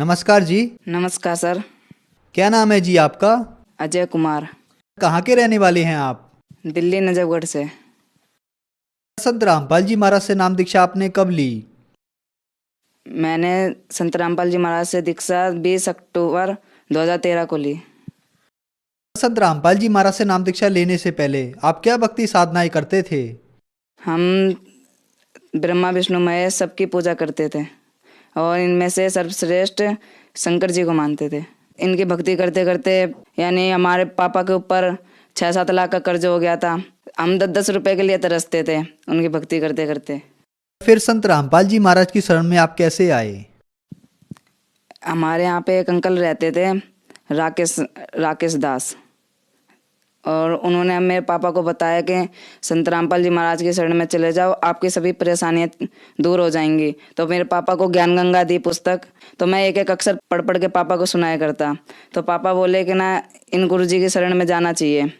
नमस्कार जी। नमस्कार सर। क्या नाम है जी आपका? अजय कुमार। कहाँ के रहने वाले हैं आप? दिल्ली नजफगढ़ से। संत रामपाल जी महाराज से नाम दीक्षा आपने कब ली? मैंने संत रामपाल जी महाराज से दीक्षा 20 अक्टूबर 2013 को ली। संत रामपाल जी महाराज से नाम दीक्षा लेने से पहले आप क्या भक्ति साधनाएं करते थे? हम ब्रह्मा विष्णु महेश सबकी पूजा करते थे और इनमें से सर्वश्रेष्ठ शंकर जी को मानते थे। इनकी भक्ति करते करते यानी हमारे पापा के ऊपर 6-7 लाख का कर्ज हो गया था। हम 10-10 रुपए के लिए तरसते थे उनकी भक्ति करते करते। फिर संत रामपाल जी महाराज की शरण में आप कैसे आए? हमारे यहाँ पे एक अंकल रहते थे, राकेश राकेश दास, और उन्होंने मेरे पापा को बताया कि संत रामपाल जी महाराज की शरण में चले जाओ, आपकी सभी परेशानियां दूर हो जाएंगी। तो मेरे पापा को ज्ञान गंगा दी पुस्तक, तो मैं एक एक अक्षर पढ़ पढ़ के पापा को सुनाया करता। तो पापा बोले कि ना, इन गुरु जी की शरण में जाना चाहिए।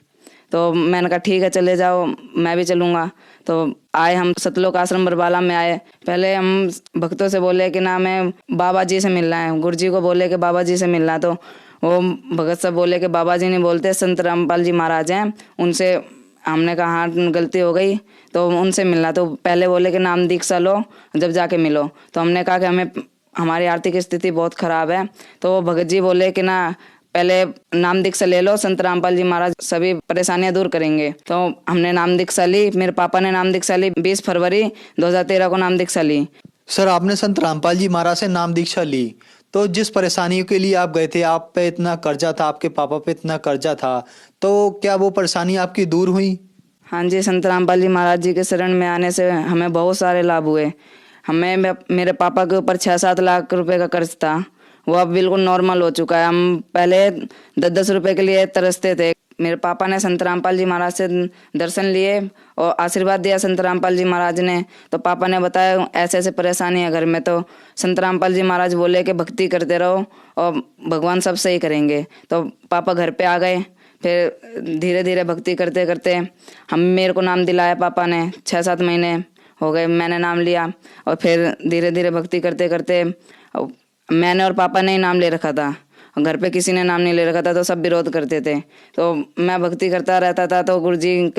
तो मैंने कहा ठीक है चले जाओ, मैं भी चलूँगा। तो आए हम सतलोक आश्रम बरबाला में आए। पहले हम भक्तों से बोले कि ना हमें बाबा जी से मिलना है, गुरु जी को बोले कि बाबा जी से मिलना है। तो वो भगत साहब बोले कि बाबा जी नहीं बोलते, संत रामपाल जी महाराज हैं, उनसे। हमने कहा हाँ गलती हो गई, तो उनसे मिलना। तो पहले बोले कि नाम दीक्षा लो, जब जाके मिलो। तो हमने कहा कि हमें, हमारी आर्थिक स्थिति बहुत खराब है। तो वो भगत जी बोले कि ना पहले नाम दीक्षा ले लो, संत रामपाल जी महाराज सभी परेशानियां दूर करेंगे। तो हमने नाम दीक्षा ली, मेरे पापा ने नाम दीक्षा ली 20 फरवरी 2013 को नाम दीक्षा ली। सर, आपने संत रामपाल जी महाराज से नाम दीक्षा ली, तो जिस परेशानियों के लिए आप गए थे, आप पे इतना कर्जा था, आपके पापा पे इतना कर्जा था, तो क्या वो परेशानी आपकी दूर हुई? हाँ जी, संत रामपाल जी महाराज जी के शरण में आने से हमें बहुत सारे लाभ हुए। मेरे पापा के ऊपर 6-7 लाख रुपए का कर्ज था, वो अब बिल्कुल नॉर्मल हो चुका है। हम पहले 10-10 रुपए के लिए तरसते थे। मेरे पापा ने संत रामपाल जी महाराज से दर्शन लिए और आशीर्वाद दिया संत रामपाल जी महाराज ने। तो पापा ने बताया ऐसे ऐसे परेशानी है घर में। तो संत रामपाल जी महाराज बोले कि भक्ति करते रहो और भगवान सब सही करेंगे। तो पापा घर पे आ गए। फिर धीरे धीरे भक्ति करते करते मेरे को नाम दिलाया पापा ने। 6-7 महीने हो गए मैंने नाम लिया, और फिर धीरे धीरे भक्ति करते करते मैंने और पापा ने ही नाम ले रखा था। घर पे किसी ने नाम नहीं ले रखा था, तो सब विरोध करते थे। तो मैं भक्ति करता रहता था। तो गुरु जी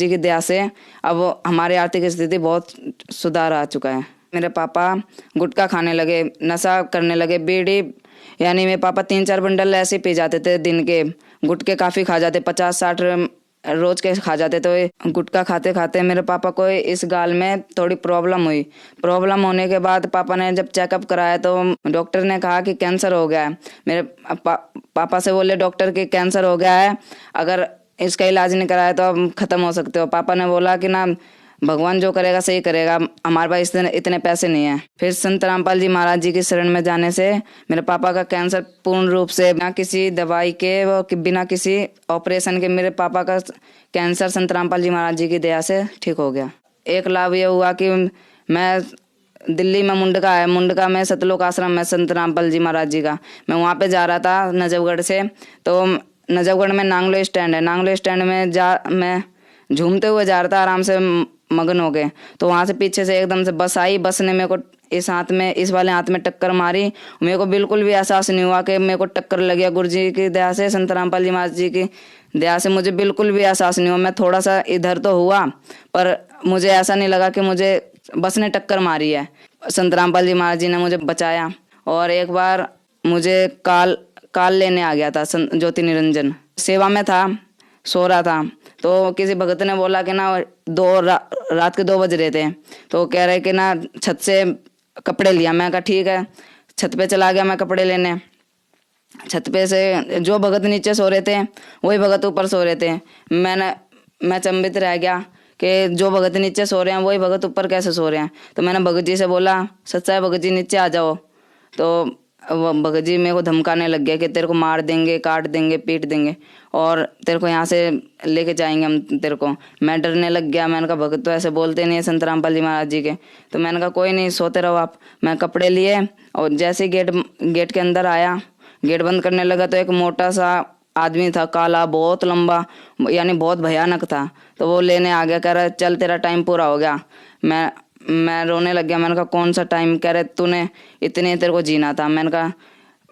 की दया से अब हमारी आर्थिक स्थिति बहुत सुधार आ चुका है। मेरे पापा गुटखा खाने लगे, नशा करने लगे, बीड़ी, यानी मेरे पापा 3-4 बंडल ऐसे पी जाते थे दिन के। गुटखे काफ़ी खा जाते, 50-60 रोज के खा जाते। तो गुटखा खाते खाते मेरे पापा को इस गाल में थोड़ी प्रॉब्लम हुई। प्रॉब्लम होने के बाद पापा ने जब चेकअप कराया तो डॉक्टर ने कहा कि कैंसर हो गया है। मेरे पापा से बोले डॉक्टर कि कैंसर हो गया है, अगर इसका इलाज नहीं कराया तो अब खत्म हो सकते हो। पापा ने बोला कि ना, भगवान जो करेगा सही करेगा, हमारे पास इतने पैसे नहीं है। फिर संत रामपाल जी महाराज जी की शरण में जाने से मेरे पापा का कैंसर पूर्ण रूप से, बिना किसी दवाई के व बिना किसी ऑपरेशन के, मेरे पापा का कैंसर संत रामपाल जी महाराज जी की दया से ठीक हो गया। एक लाभ ये हुआ कि मैं दिल्ली में मुंडका में सतलोक आश्रम में संत रामपाल जी महाराज जी का, मैं वहाँ पे जा रहा था नजफगढ़ से। तो नजफगढ़ में नांगलो स्टैंड है, नांगलो स्टैंड में मैं झूमते हुए जा रहा था, आराम से मगन हो गए। तो वहां से पीछे से एकदम से बस आई। बस ने मेरे को इस वाले हाथ में टक्कर मारी। मेरे को बिल्कुल भी एहसास नहीं हुआ कि मेरे को टक्कर लग गया। गुरु जी की दया से, संत रामपाल जी महाराज जी की दया से मुझे बिल्कुल भी एहसास नहीं हुआ। मैं थोड़ा सा इधर तो हुआ, पर मुझे ऐसा नहीं लगा कि मुझे बस ने टक्कर मारी है। संत रामपाल जी महाराज जी ने मुझे बचाया। और एक बार मुझे काल लेने आ गया था, ज्योति निरंजन सेवा में था, सो रहा था। तो किसी भगत ने बोला कि ना, रात के 2 बज रहे थे, तो कह रहे कि ना छत से कपड़े लिया। मैं कहा ठीक है, छत पे चला गया मैं कपड़े लेने। छत पे से जो भगत नीचे सो रहे थे वही भगत ऊपर सो रहे थे। मैं चंबित रह गया कि जो भगत नीचे सो रहे हैं वही भगत ऊपर कैसे सो रहे हैं। तो मैंने भगत जी से बोला, सच्चा है भगत जी नीचे आ जाओ। तो वो भगत जी मेरे को धमकाने लग गया कि तेरे को मार देंगे, काट देंगे, पीट देंगे, और तेरे को यहाँ से लेके जाएंगे हम तेरे को। मैं डरने लग गया। मैंने कहा भगत तो ऐसे बोलते नहीं है संत रामपाल जी महाराज जी के। तो मैंने कहा कोई नहीं, सोते रहो आप। मैं कपड़े लिए और जैसे ही गेट के अंदर आया, गेट बंद करने लगा, तो एक मोटा सा आदमी था, काला, बहुत लंबा, यानी बहुत भयानक था। तो वो लेने आ गया, कह रहा चल तेरा टाइम पूरा हो गया। मैं रोने लग गया। मैंने कहा कौन सा टाइम, कह रहे तूने इतने तेरे को जीना था। मैंने कहा,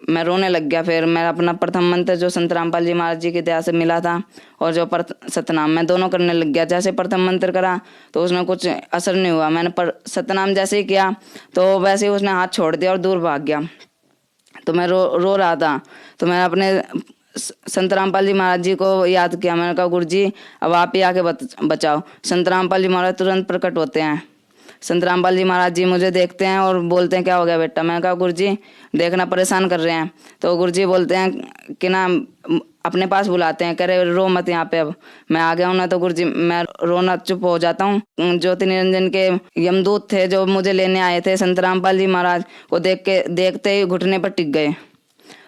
मैं रोने लग गया। फिर मैं अपना प्रथम मंत्र जो संत रामपाल जी महाराज जी की दया से मिला था और जो सतनाम, मैं दोनों करने लग गया। जैसे प्रथम मंत्र करा तो उसमें कुछ असर नहीं हुआ। मैंने सतनाम जैसे ही किया तो वैसे ही उसने हाथ छोड़ दिया और दूर भाग गया। तो मैं रो रहा था। तो मैं अपने संत रामपाल जी महाराज जी को याद किया। मैंने कहा गुरु जी अब आप ही आके बचाओ। संत रामपाल जी महाराज तुरंत प्रकट होते हैं। संत रामपाल जी महाराज जी मुझे देखते हैं और बोलते हैं क्या हो गया बेटा। मैंने कहा गुरु जी देखना परेशान कर रहे हैं। तो गुरु जी बोलते हैं कि ना अपने पास बुलाते हैं, कह रहे रो मत यहाँ पे। अब मैं आ गया हूँ ना तो गुरु जी मैं रोना चुप हो जाता हूँ। ज्योति निरंजन के यमदूत थे जो मुझे लेने आए थे, संत रामपाल जी महाराज को देखते ही घुटने पर टिक गए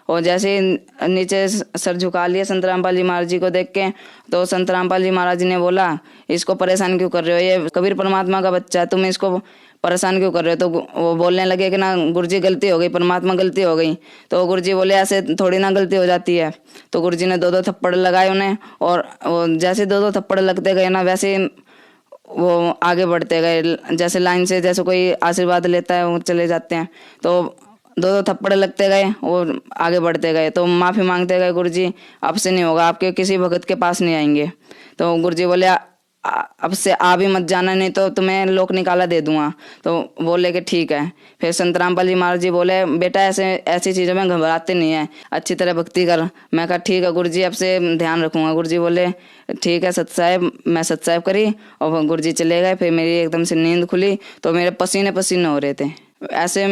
और जैसे नीचे सर झुका लिए संत रामपाल जी महाराज जी को देख के। तो संत रामपाल जी महाराज जी ने बोला इसको परेशान क्यों कर रहे हो, ये कबीर परमात्मा का बच्चा है, तुम इसको परेशान क्यों कर रहे हो। तो वो बोलने लगे कि ना गुरुजी गलती हो गई, परमात्मा गलती हो गई। तो गुरुजी बोले ऐसे थोड़ी ना गलती हो जाती है। तो गुरुजी ने 2-2 थप्पड़ लगाए उन्हें और जैसे 2-2 थप्पड़ लगते गए ना वैसे वो आगे बढ़ते गए। जैसे लाइन से जैसे कोई आशीर्वाद लेता है वो चले जाते हैं। तो 2-2 थप्पड़ लगते गए और आगे बढ़ते गए। तो माफ़ी मांगते गए, गुरुजी अब से नहीं होगा, आपके किसी भगत के पास नहीं आएंगे। तो गुरुजी बोले अब से आ भी मत जाना, नहीं तो तुम्हें लोक निकाला दे दूंगा। तो बोले कि ठीक है। फिर संत रामपाल जी महाराज जी बोले बेटा ऐसी चीज़ों में घबराते नहीं है, अच्छी तरह भक्ति कर। मैं कहा ठीक है गुरुजी अब से ध्यान रखूंगा। गुरुजी बोले ठीक है सत साहेब। मैं सत साहेब करी और गुरुजी चले गए। फिर मेरी एकदम से नींद खुली तो मेरे पसीने पसीने हो रहे थे। ऐसे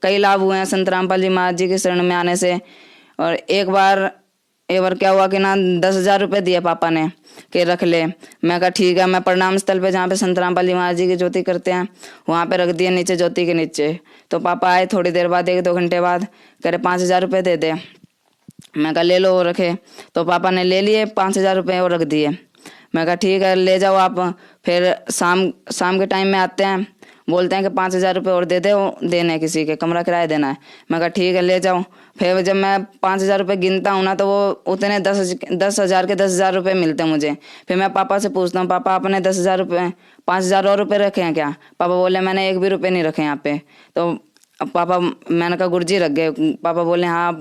कई लाभ हुए हैं संत रामपाल जी महाराज जी के शरण में आने से। और एक बार क्या हुआ कि ना 10,000 रुपये दिए पापा ने कि रख ले। मैं कहा ठीक है। मैं प्रणाम स्थल पे जहाँ पे संत रामपाल जी महाराज जी की ज्योति करते हैं वहाँ पे रख दिए नीचे ज्योति के नीचे। तो पापा आए थोड़ी देर बाद, 1-2 घंटे बाद, कह रहे 5,000 रुपये दे दे। मैं कहा ले लो, वो रखे। तो पापा ने ले लिए 5,000 रुपये और रख दिए। मैं कहा ठीक है ले जाओ आप। फिर शाम के टाइम में आते हैं, बोलते हैं कि 5,000 रुपये और दे दे, देने किसी के कमरा किराया देना है। मैं कहा ठीक है ले जाओ। फिर जब मैं 5,000 रुपये गिनता हूँ ना तो वो उतने 10,000 के 10,000 रुपये मिलते हैं मुझे। फिर मैं पापा से पूछता हूँ पापा आपने 10,000 रुपये 5,000 और रुपये रखे हैं क्या। पापा बोले मैंने एक भी रुपये नहीं रखे यहाँ पे। तो पापा, मैंने कहा गुरुजी रख गए। पापा बोले हाँ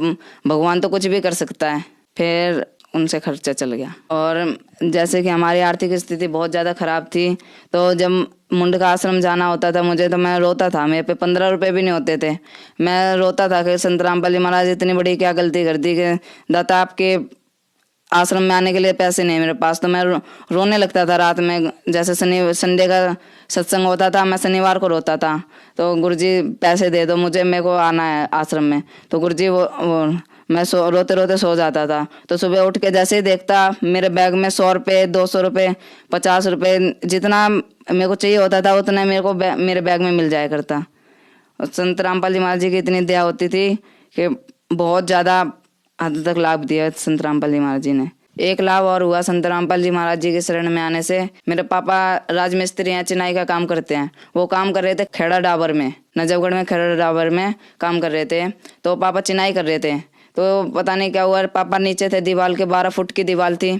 भगवान तो कुछ भी कर सकता है। फिर उनसे खर्चा चल गया। और जैसे कि हमारी आर्थिक स्थिति बहुत ज़्यादा ख़राब थी तो जब मुंडका आश्रम जाना होता था मुझे तो मैं रोता था। मेरे पे 15 रुपये भी नहीं होते थे। मैं रोता था कि संत रामपाल जी महाराज इतनी बड़ी क्या गलती कर दी कि दाता आपके आश्रम में आने के लिए पैसे नहीं मेरे पास। तो मैं रोने लगता था रात में। जैसे संडे का सत्संग होता था मैं शनिवार को रोता था। तो गुरुजी पैसे दे दो मुझे, मेरे को आना है आश्रम में। तो गुरुजी वो मैं रोते रोते सो जाता था। तो सुबह उठ के जैसे ही देखता मेरे बैग में 100 रुपये 200 रुपये 50 रुपये जितना मेरे को चाहिए होता था उतना मेरे को मेरे बैग में मिल जाया करता। और संत रामपाल जी महाराज जी की इतनी दया होती थी कि बहुत ज़्यादा हद तक लाभ दिया संत रामपाल जी महाराज जी ने। एक लाभ और हुआ संत रामपाल जी महाराज जी के शरण में आने से। मेरे पापा राजमिस्त्री हैं, चिनाई का काम करते हैं। वो काम कर रहे थे खेड़ा डाबर में, नजफगढ़ में खेड़ा डाबर में काम कर रहे थे। तो पापा चिनाई कर रहे थे। तो पता नहीं क्या हुआ, पापा नीचे थे, दीवार के 12 फुट की दीवार थी।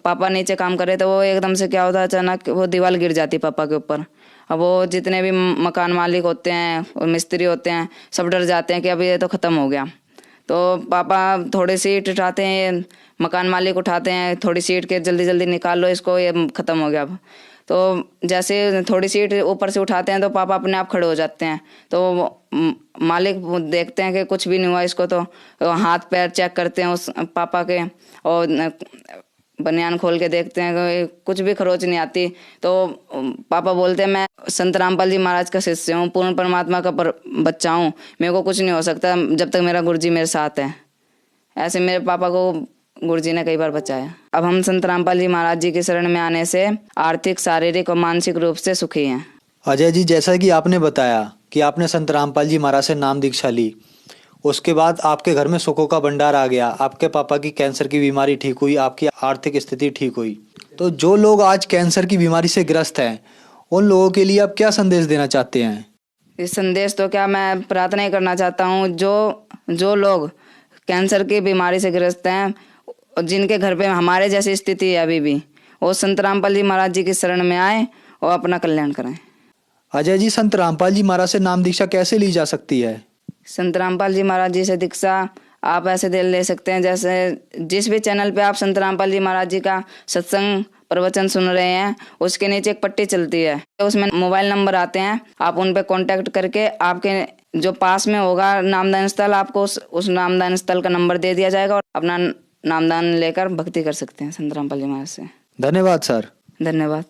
पापा नीचे काम कर रहे थे, वो एकदम से क्या होता अचानक वो दीवार गिर जाती पापा के ऊपर। अब वो जितने भी मकान मालिक होते हैं और मिस्त्री होते हैं सब डर जाते हैं कि अब ये तो ख़त्म हो गया। तो पापा थोड़ी सीट उठाते हैं, मकान मालिक उठाते हैं थोड़ी सीट के, जल्दी जल्दी निकाल लो इसको, ये ख़त्म हो गया अब। तो जैसे थोड़ी सीट ऊपर से उठाते हैं तो पापा अपने आप खड़े हो जाते हैं। तो मालिक देखते हैं कि कुछ भी नहीं हुआ इसको। तो हाथ पैर चेक करते हैं उस पापा के और बनियान खोल के देखते हैं कि कुछ भी खरोच नहीं आती। तो पापा बोलते हैं मैं संत रामपाल जी महाराज का शिष्य हूँ, पूर्ण परमात्मा का बच्चा हूँ, मेरे को कुछ नहीं हो सकता जब तक मेरा गुरुजी मेरे साथ है। ऐसे मेरे पापा को गुरुजी ने कई बार बचाया। अब हम संत रामपाल जी महाराज जी के शरण में आने से आर्थिक, शारीरिक और मानसिक रूप से सुखी हैं। अजय जी, जैसा कि आपने बताया कि आपने संत रामपाल जी महाराज से नाम दीक्षा ली, उसके बाद आपके घर में सुखों का भंडार आ गया, आपके पापा की कैंसर की बीमारी ठीक हुई, आपकी आर्थिक स्थिति ठीक हुई। तो जो लोग आज कैंसर की बीमारी से ग्रस्त हैं उन लोगों के लिए आप क्या संदेश देना चाहते हैं? इस संदेश तो क्या, मैं प्रार्थना ही करना चाहता हूँ जो लोग कैंसर की बीमारी से ग्रस्त हैं, जिनके घर पे हमारे जैसी स्थिति है अभी भी, वो संत रामपाल जी महाराज जी की शरण में आए और अपना कल्याण कराएं। अजय जी, संत रामपाल जी महाराज से नाम दीक्षा कैसे ली जा सकती है? संत रामपाल जी महाराज जी से दीक्षा आप ऐसे दे ले सकते हैं, जैसे जिस भी चैनल पे आप संत रामपाल जी महाराज जी का सत्संग प्रवचन सुन रहे हैं, उसके नीचे एक पट्टी चलती है, उसमें मोबाइल नंबर आते हैं। आप उन पे कांटेक्ट करके आपके जो पास में होगा नामदान स्थल, आपको उस नामदान स्थल का नंबर दे दिया जाएगा और अपना नामदान लेकर भक्ति कर सकते हैं संत रामपाल जी महाराज से। धन्यवाद सर। धन्यवाद।